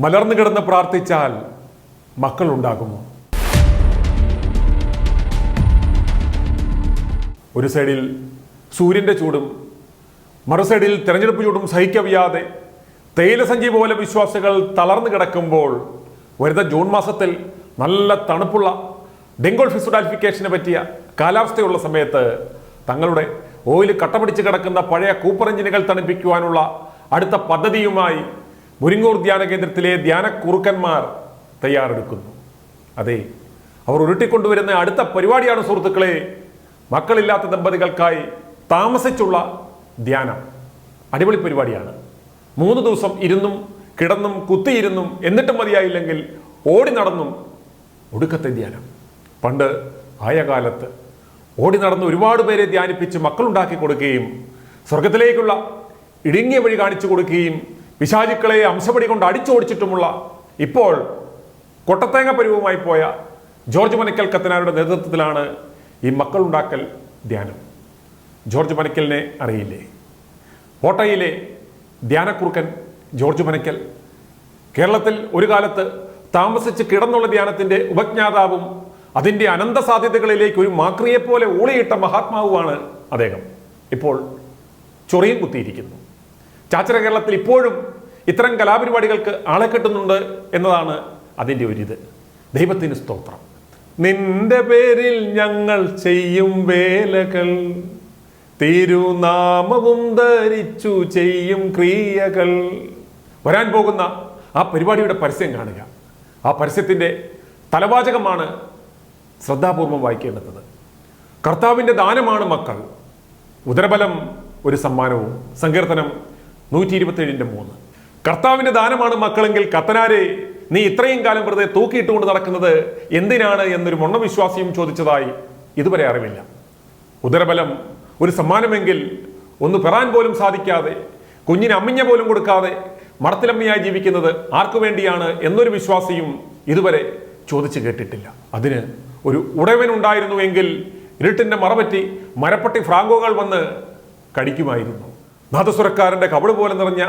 മലർന്നു കിടന്ന് പ്രാർത്ഥിച്ചാൽ മക്കളുണ്ടാകുമോ? ഒരു സൈഡിൽ സൂര്യൻ്റെ ചൂടും മറു സൈഡിൽ തെരഞ്ഞെടുപ്പ് ചൂടും സഹിക്കവയ്യാതെ തേയിലസഞ്ചി പോലെ വിശ്വാസികൾ തളർന്നു കിടക്കുമ്പോൾ വരുന്ന ജൂൺ മാസത്തിൽ നല്ല തണുപ്പുള്ള ഡെങ്കോൾ ഫിസുഡാലിഫിക്കേഷനെ പറ്റിയ കാലാവസ്ഥയുള്ള സമയത്ത് തങ്ങളുടെ ഓയിൽ കട്ടപിടിച്ച് കിടക്കുന്ന പഴയ കൂപ്പർ എഞ്ചിനുകൾ തണുപ്പിക്കുവാനുള്ള അടുത്ത പദ്ധതിയുമായി മുരിങ്ങൂർ ധ്യാന കേന്ദ്രത്തിലെ ധ്യാന കുറുക്കന്മാർ തയ്യാറെടുക്കുന്നു. അതെ, അവർ ഉരുട്ടിക്കൊണ്ടുവരുന്ന അടുത്ത പരിപാടിയാണ് സുഹൃത്തുക്കളെ, മക്കളില്ലാത്ത ദമ്പതികൾക്കായി താമസിച്ചുള്ള ധ്യാനം. അടിപൊളി പരിപാടിയാണ്. 3 ദിവസം ഇരുന്നും കിടന്നും കുത്തിയിരുന്നും എന്നിട്ടും മതിയായില്ലെങ്കിൽ ഓടി നടന്നും ഒടുക്കത്തെ ധ്യാനം. പണ്ട് ആയ കാലത്ത് ഓടി നടന്ന് ഒരുപാട് പേരെ ധ്യാനിപ്പിച്ച് മക്കളുണ്ടാക്കി കൊടുക്കുകയും സ്വർഗത്തിലേക്കുള്ള ഇടുങ്ങിയ വഴി കാണിച്ചു കൊടുക്കുകയും പിശാചുക്കളെ അംശപടി കൊണ്ട് അടിച്ചോടിച്ചിട്ടുമുള്ള ഇപ്പോൾ കൊട്ടത്തേങ്ങ പരുവമായി പോയ ജോർജ് മനക്കൽ കത്തനാരുടെ നേതൃത്വത്തിലാണ് ഈ മക്കളുണ്ടാക്കൽ ധ്യാനം. ജോർജ് മനക്കലിനെ അറിയില്ലേ? കോട്ടയിലെ ധ്യാനക്കുറുക്കൻ ജോർജ് മനക്കൽ കേരളത്തിൽ ഒരു കാലത്ത് താമസിച്ച് കിടന്നുള്ള ധ്യാനത്തിൻ്റെ ഉപജ്ഞാതാവും അതിൻ്റെ അനന്ത സാധ്യതകളിലേക്ക് ഒരു മാക്രിയെപ്പോലെ ഊളിയിട്ട മഹാത്മാവുമാണ് അദ്ദേഹം. ഇപ്പോൾ ചൊറിയും കുത്തിയിരിക്കുന്നു. ചാച്ചര കേരളത്തിൽ ഇപ്പോഴും ഇത്തരം കലാപരിപാടികൾക്ക് ആളെ കിട്ടുന്നുണ്ട് എന്നതാണ് അതിൻ്റെ ഒരിത്. ദൈവത്തിന് സ്തോത്രം. നിന്റെ പേരിൽ ഞങ്ങൾ ചെയ്യും വേലകൾ, തിരുനാമവും ധരിച്ചു ചെയ്യും ക്രിയകൾ. വരാൻ പോകുന്ന ആ പരിപാടിയുടെ പരസ്യം കാണുക. ആ പരസ്യത്തിൻ്റെ തലവാചകമാണ് ശ്രദ്ധാപൂർവം വായിക്കേണ്ടത്. കർത്താവിൻ്റെ ദാനമാണ് മക്കൾ, ഉദരബലം ഒരു സമ്മാനവും. സങ്കീർത്തനം 127:3. കർത്താവിൻ്റെ ദാനമാണ് മക്കളെങ്കിൽ കത്തനാരെ നീ ഇത്രയും കാലം വെറുതെ തൂക്കിയിട്ടുകൊണ്ട് നടക്കുന്നത് എന്തിനാണ് എന്നൊരു മൊണ്ണവിശ്വാസിയും ചോദിച്ചതായി ഇതുവരെ അറിവില്ല. ഉദരബലം ഒരു സമ്മാനമെങ്കിൽ ഒന്ന് പെറാൻ പോലും സാധിക്കാതെ, കുഞ്ഞിന് അമ്മിഞ്ഞ പോലും കൊടുക്കാതെ മടത്തിലമ്മയായി ജീവിക്കുന്നത് ആർക്കു വേണ്ടിയാണ് എന്നൊരു വിശ്വാസിയും ഇതുവരെ ചോദിച്ചു കേട്ടിട്ടില്ല. അതിന് ഒരു ഉടയവനുണ്ടായിരുന്നുവെങ്കിൽ ഇരുട്ടിൻ്റെ മറപറ്റി മരപ്പട്ടി ഫ്രാങ്കോകൾ വന്ന് കടിക്കുമായിരുന്നു. നാദസ്വരക്കാരൻ്റെ കവിള് പോലെ നിറഞ്ഞ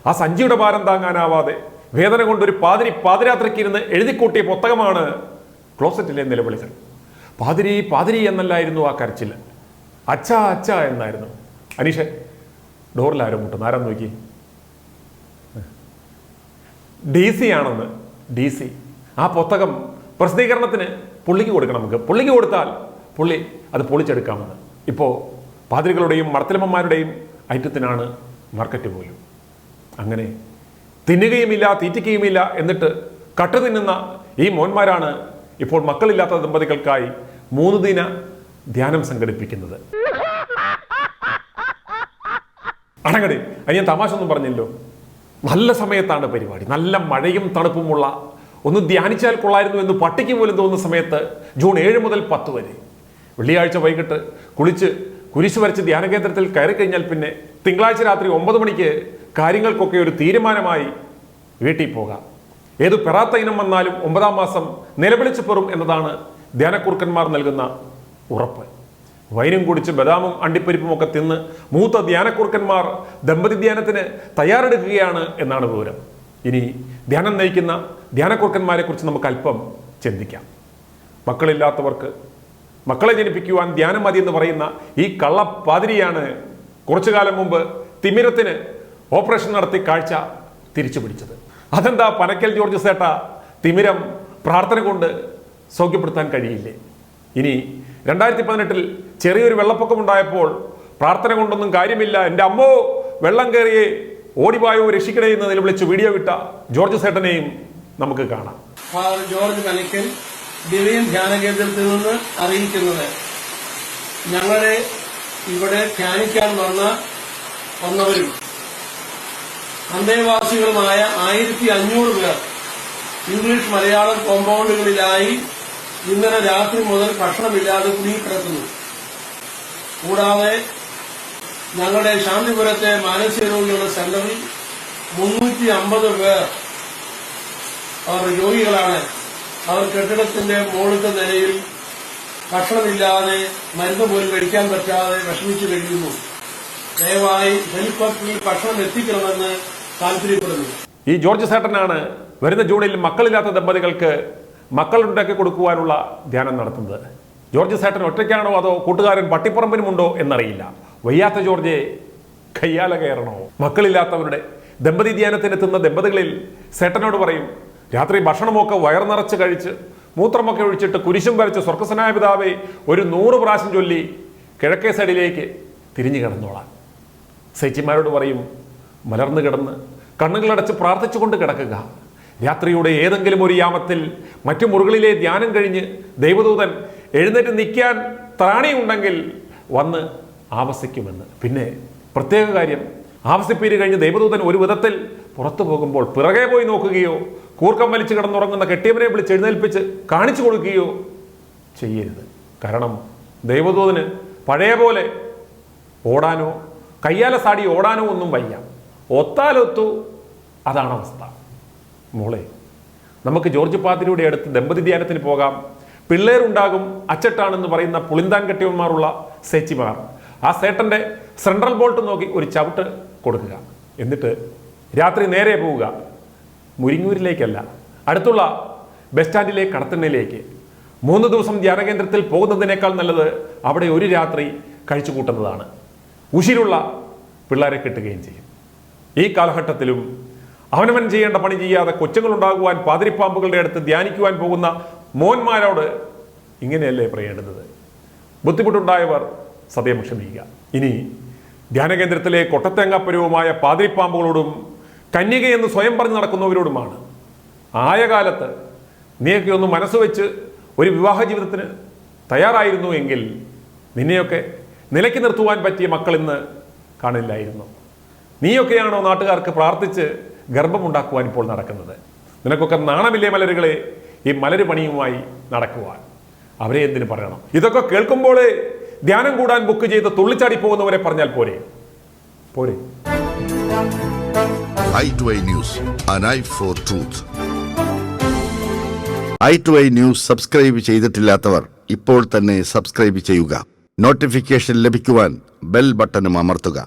ആ സഞ്ചിയുടെ ഭാരം താങ്ങാനാവാതെ വേദന കൊണ്ടൊരു പാതിരാത്രിക്ക് ഇരുന്ന് എഴുതിക്കൂട്ടിയ പുസ്തകമാണ് ക്ലോസറ്റിലെ നിലവിളികൾ. പാതിരി പാതിരി എന്നല്ലായിരുന്നു ആ കരച്ചിൽ, അച്ഛ അച്ഛ എന്നായിരുന്നു. അനീഷെ, ഡോറിലാരോ മുട്ടുന്നു, ആരാന്ന് നോക്കി. DC ആണെന്ന്. DC ആ പുസ്തകം പ്രസിദ്ധീകരണത്തിന് പുള്ളിക്ക് കൊടുക്കണം. നമുക്ക് പുള്ളിക്ക് കൊടുത്താൽ പുള്ളി അത് പൊളിച്ചെടുക്കാമെന്ന്. ഇപ്പോൾ പാതിരികളുടെയും മടത്തിലമ്മമാരുടെയും ഐറ്റത്തിനാണ് മാർക്കറ്റ് പോലും. അങ്ങനെ തിന്നുകയുമില്ല തീറ്റിക്കുകയുമില്ല എന്നിട്ട് കട്ടു തിന്നുന്ന ഈ മോന്മാരാണ് ഇപ്പോൾ മക്കളില്ലാത്ത ദമ്പതികൾക്കായി 3 ദിന ധ്യാനം സംഘടിപ്പിക്കുന്നത്. അടങ്ങടി, അത് ഞാൻ തമാശ ഒന്നും പറഞ്ഞല്ലോ. നല്ല സമയത്താണ് പരിപാടി. നല്ല മഴയും തണുപ്പുമുള്ള, ഒന്ന് ധ്യാനിച്ചാൽ കൊള്ളായിരുന്നു എന്ന് പട്ടിക്ക് പോലും തോന്നുന്ന സമയത്ത് ജൂൺ 7 മുതൽ 10 വരെ വെള്ളിയാഴ്ച വൈകിട്ട് കുളിച്ച് കുരിശ് വരച്ച് ധ്യാനകേന്ദ്രത്തിൽ കയറി കഴിഞ്ഞാൽ പിന്നെ തിങ്കളാഴ്ച രാത്രി 9 മണിക്ക് കാര്യങ്ങൾക്കൊക്കെ ഒരു തീരുമാനമായി വീട്ടിൽ പോകാം. ഏതു പെറാത്ത ഇനം വന്നാലും 9-ാം മാസം നിലവിളിച്ച് പെറും എന്നതാണ് ധ്യാനക്കുറുക്കന്മാർ നൽകുന്ന ഉറപ്പ്. വൈനും കുടിച്ച് ബദാമും അണ്ടിപ്പരിപ്പും ഒക്കെ തിന്ന് മൂത്ത ധ്യാനക്കുറുക്കന്മാർ ദമ്പതി ധ്യാനത്തിന് തയ്യാറെടുക്കുകയാണ് എന്നാണ് വിവരം. ഇനി ധ്യാനം നയിക്കുന്ന ധ്യാനക്കുറുക്കന്മാരെ കുറിച്ച് നമുക്ക് അല്പം ചിന്തിക്കാം. മക്കളില്ലാത്തവർക്ക് മക്കളെ ജനിപ്പിക്കുവാൻ ധ്യാനം മതി എന്ന് പറയുന്ന ഈ കള്ളപ്പാതിരിയാണ് കുറച്ചു കാലം മുമ്പ് തിമിരത്തിന് ഓപ്പറേഷൻ നടത്തി കാഴ്ച തിരിച്ചു പിടിച്ചത്. അതെന്താ പനക്കൽ ജോർജ് സേട്ട, തിമിരം പ്രാർത്ഥന കൊണ്ട് സൗഖ്യപ്പെടുത്താൻ കഴിയില്ലേ? ഇനി 2018-ൽ ചെറിയൊരു വെള്ളപ്പൊക്കമുണ്ടായപ്പോൾ പ്രാർത്ഥന കൊണ്ടൊന്നും കാര്യമില്ല, എൻ്റെ അമ്മോ വെള്ളം കയറിയേ ഓടിവായോ രക്ഷിക്കണേ എന്ന് നിലവിളിച്ച് വീഡിയോ വിട്ട ജോർജ് സേട്ടനെയും നമുക്ക് കാണാം. ജോർജ് മനക്കൽ ദിവ്യൻ ധ്യാന കേന്ദ്രത്തിൽ നിന്ന് അറിയിക്കുന്നത്, ഞങ്ങളെ ഇവിടെ ധ്യാനിക്കാൻ വന്നവരും അന്തേവാസികളുമായ 1500 പേർ ഇംഗ്ലീഷ് മലയാളം കോമ്പൗണ്ടുകളിലായി ഇന്നലെ രാത്രി മുതൽ ഭക്ഷണമില്ലാതെ കുടുങ്ങിക്കിടക്കുന്നു. കൂടാതെ ഞങ്ങളുടെ ശാന്തിപുരത്തെ മാനസിക രോഗികളുടെ സെന്ററിൽ 350 പേർ അവർ രോഗികളാണ്. അവർ കെട്ടിടത്തിന്റെ മുകളിലത്തെ നിലയിൽ ഭക്ഷണമില്ലാതെ മരുന്ന് പോലും കഴിക്കാൻ പറ്റാതെ വിഷമിച്ചു കഴിയുന്നു. ദയവായി ഹെലികോപ്റ്ററിൽ ഭക്ഷണം എത്തിക്കണമെന്ന് താല്പര്യപ്പെടുന്നു. ഈ ജോർജ് സേട്ടനാണ് വരുന്ന ജൂണിൽ മക്കളില്ലാത്ത ദമ്പതികൾക്ക് മക്കളുണ്ടാക്കി കൊടുക്കുവാനുള്ള ധ്യാനം നടത്തുന്നത്. ജോർജ് സേട്ടൻ ഒറ്റയ്ക്കാണോ അതോ കൂട്ടുകാരൻ പട്ടിപ്പറമ്പിനുമുണ്ടോ എന്നറിയില്ല. വയ്യാത്ത ജോർജെ കയ്യാല കയറണോ? മക്കളില്ലാത്തവരുടെ ദമ്പതി ധ്യാനത്തിനെത്തുന്ന ദമ്പതികളിൽ സേട്ടനോട് പറയും, രാത്രി ഭക്ഷണമൊക്കെ വയർ നിറച്ച് കഴിച്ച് മൂത്രമൊക്കെ ഒഴിച്ചിട്ട് കുരിശും വരച്ച് സ്വർഗസ്വനായ പിതാവേ ഒരു 100 പ്രാവശ്യം ചൊല്ലി കിഴക്കേ സൈഡിലേക്ക് തിരിഞ്ഞു കിടന്നോളാം. സേച്ചിമാരോട് പറയും, മലർന്നു കിടന്ന് കണ്ണുകളടച്ച് പ്രാർത്ഥിച്ചുകൊണ്ട് കിടക്കുക. രാത്രിയുടെ ഏതെങ്കിലും ഒരു യാമത്തിൽ മറ്റു മുറികളിലെ ധ്യാനം കഴിഞ്ഞ് ദൈവദൂതൻ എഴുന്നേറ്റ് നിൽക്കാൻ ത്രാണിയുണ്ടെങ്കിൽ വന്ന് ആവസിക്കുമെന്ന്. പിന്നെ പ്രത്യേക കാര്യം, ആവസിപ്പീര് കഴിഞ്ഞ് ദൈവദൂതൻ ഒരു വിധത്തിൽ പുറത്തു പോകുമ്പോൾ പിറകെ പോയി നോക്കുകയോ കൂർക്കം വലിച്ചു കിടന്നുറങ്ങുന്ന കെട്ടിയവനെ വിളിച്ച് എഴുന്നേൽപ്പിച്ച് കാണിച്ചു കൊടുക്കുകയോ ചെയ്യരുത്. കാരണം ദൈവദൂതന് പഴയ പോലെ ഓടാനോ കയ്യാല സാടി ഓടാനോ ഒന്നും വയ്യ. ഒത്താലൊത്തു, അതാണ് അവസ്ഥ. മോളെ, നമുക്ക് ജോർജ് പാതിരിയുടെ അടുത്ത് ദമ്പതി ധ്യാനത്തിന് പോകാം. പിള്ളേരുണ്ടാകും അച്ചട്ടാണെന്ന് പറയുന്ന പുളിന്താൻ കെട്ടിയവന്മാരുള്ള സേച്ചിമാർ ആ സേട്ടൻ്റെ സെൻട്രൽ ബോൾട്ട് നോക്കി ഒരു ചവിട്ട് കൊടുക്കുക. എന്നിട്ട് രാത്രി നേരെ പോവുക. മുരിങ്ങൂരിലേക്കല്ല, അടുത്തുള്ള ബസ് സ്റ്റാൻഡിലേക്ക്, കടത്തിണ്ണയിലേക്ക്. 3 ദിവസം ധ്യാനകേന്ദ്രത്തിൽ പോകുന്നതിനേക്കാൾ നല്ലത് അവിടെ ഒരു രാത്രി കഴിച്ചു കൂട്ടുന്നതാണ്. ഉശിരുള്ള പിള്ളേരെ കിട്ടുകയും ചെയ്യും. ഈ കാലഘട്ടത്തിലും അവനവൻ ചെയ്യേണ്ട പണി ചെയ്യാതെ കൊച്ചുങ്ങളുണ്ടാകുവാൻ പാതിരിപ്പാമ്പുകളുടെ അടുത്ത് ധ്യാനിക്കുവാൻ പോകുന്ന മോന്മാരോട് ഇങ്ങനെയല്ലേ പറയേണ്ടത്? ബുദ്ധിമുട്ടുണ്ടായവർ സദയം ക്ഷമിക്കുക. ഇനി ധ്യാനകേന്ദ്രത്തിലെ കൊട്ടത്തേങ്ങാപ്പരുവുമായ പാതിരിപ്പാമ്പുകളോടും കന്യകയെന്ന് സ്വയം പറഞ്ഞു നടക്കുന്നവരോടുമാണ്, ആയ കാലത്ത് നീയൊക്കെ ഒന്ന് മനസ്സ് വെച്ച് ഒരു വിവാഹ ജീവിതത്തിന് തയ്യാറായിരുന്നു എങ്കിൽ നിന്നെയൊക്കെ നിലയ്ക്ക് നിർത്തുവാൻ പറ്റിയ മക്കൾ ഇന്ന് കാണില്ലായിരുന്നു. നീയൊക്കെയാണോ നാട്ടുകാർക്ക് പ്രാർത്ഥിച്ച് ഗർഭമുണ്ടാക്കുവാൻ ഇപ്പോൾ നടക്കുന്നത്? നിനക്കൊക്കെ നാണമില്ലേ മലരുകളെ ഈ മലര് പണിയുമായി നടക്കുവാൻ? അവരെ എന്തിനു പറയണം? ഇതൊക്കെ കേൾക്കുമ്പോഴേ ധ്യാനം കൂടാൻ ബുക്ക് ചെയ്ത് തുള്ളിച്ചാടി പോകുന്നവരെ പറഞ്ഞാൽ പോരെ? പോരെ? i2i News, an eye for truth. i2i News subscribe ചെയ്തിട്ടില്ലാത്തവർ ഇപ്പോൾ തന്നെ സബ്സ്ക്രൈബ് ചെയ്യുക. നോട്ടിഫിക്കേഷൻ ലഭിക്കുവാൻ ബെൽ ബട്ടണും അമർത്തുക.